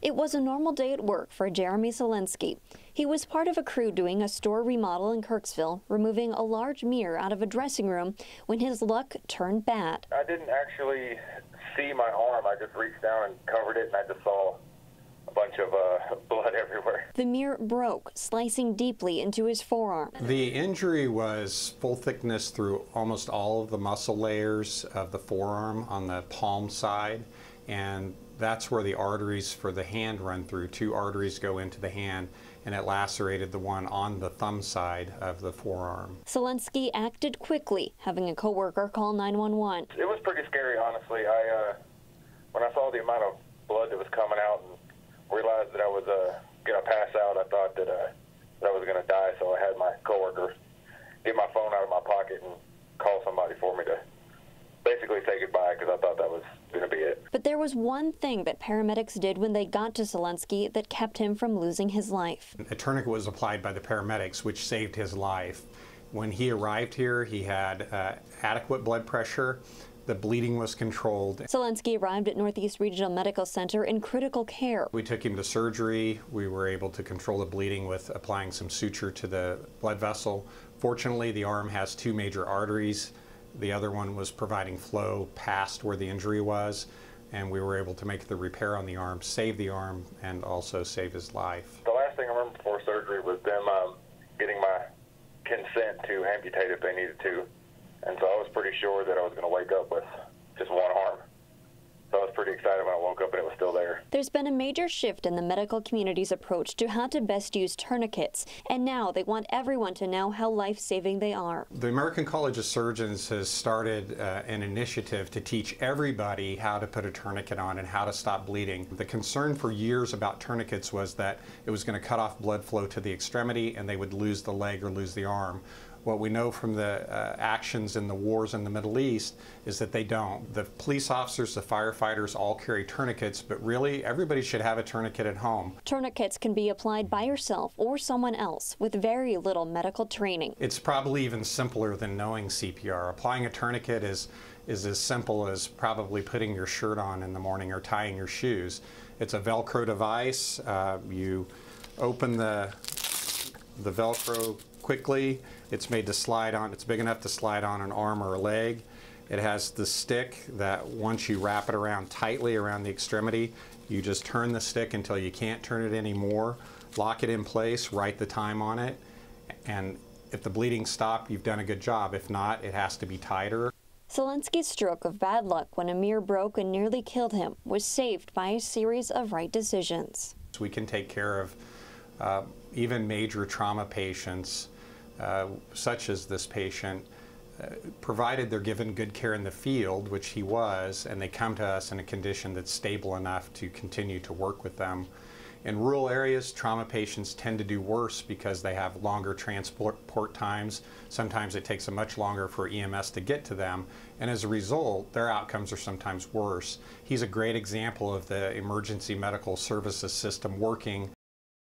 It was a normal day at work for Jeremy Selensky. He was part of a crew doing a store remodel in Kirksville, removing a large mirror out of a dressing room when his luck turned bad. I didn't actually see my arm. I just reached down and covered it, and I just saw a bunch of blood everywhere. The mirror broke, slicing deeply into his forearm. The injury was full thickness through almost all of the muscle layers of the forearm on the palm side, and that's where the arteries for the hand run through. 2 arteries go into the hand, and it lacerated the one on the thumb side of the forearm. Selensky acted quickly, having a coworker call 911. It was pretty scary, honestly. When I saw the amount of blood that was coming out and realized that I was going to pass out, I thought that I was going to die, so I had my coworker get my phone out of my pocket and call somebody for me to basically say goodbye, because I thought that was going to be it. But there was one thing that paramedics did when they got to Selensky that kept him from losing his life. A tourniquet was applied by the paramedics, which saved his life. When he arrived here, he had adequate blood pressure. The bleeding was controlled. Selensky arrived at Northeast Regional Medical Center in critical care. We took him to surgery. We were able to control the bleeding with applying some suture to the blood vessel. Fortunately, the arm has 2 major arteries. The other one was providing flow past where the injury was, and we were able to make the repair on the arm, save the arm, and also save his life. The last thing I remember before surgery was them getting my consent to amputate if they needed to. And so I was pretty sure that I was going to wake up with just one arm. So I was pretty excited when I woke up and it was still there. There's been a major shift in the medical community's approach to how to best use tourniquets, and now they want everyone to know how life-saving they are. The American College of Surgeons has started an initiative to teach everybody how to put a tourniquet on and how to stop bleeding. The concern for years about tourniquets was that it was going to cut off blood flow to the extremity and they would lose the leg or lose the arm. What we know from the actions in the wars in the Middle East is that they don't. The police officers, the firefighters all carry tourniquets, but really everybody should have a tourniquet at home. Tourniquets can be applied by yourself or someone else with very little medical training. It's probably even simpler than knowing CPR. Applying a tourniquet is as simple as probably putting your shirt on in the morning or tying your shoes. It's a Velcro device. You open the Velcro quickly. It's made to slide on. It's big enough to slide on an arm or a leg. It has the stick that once you wrap it around tightly around the extremity, you just turn the stick until you can't turn it anymore, lock it in place, write the time on it, and if the bleeding stopped, you've done a good job. If not, it has to be tighter. Selensky's stroke of bad luck when a mirror broke and nearly killed him was saved by a series of right decisions. We can take care of even major trauma patients, such as this patient, provided they're given good care in the field, which he was, and they come to us in a condition that's stable enough to continue to work with them. In rural areas, trauma patients tend to do worse because they have longer transport times. Sometimes it takes much longer for EMS to get to them, and as a result, their outcomes are sometimes worse. He's a great example of the emergency medical services system working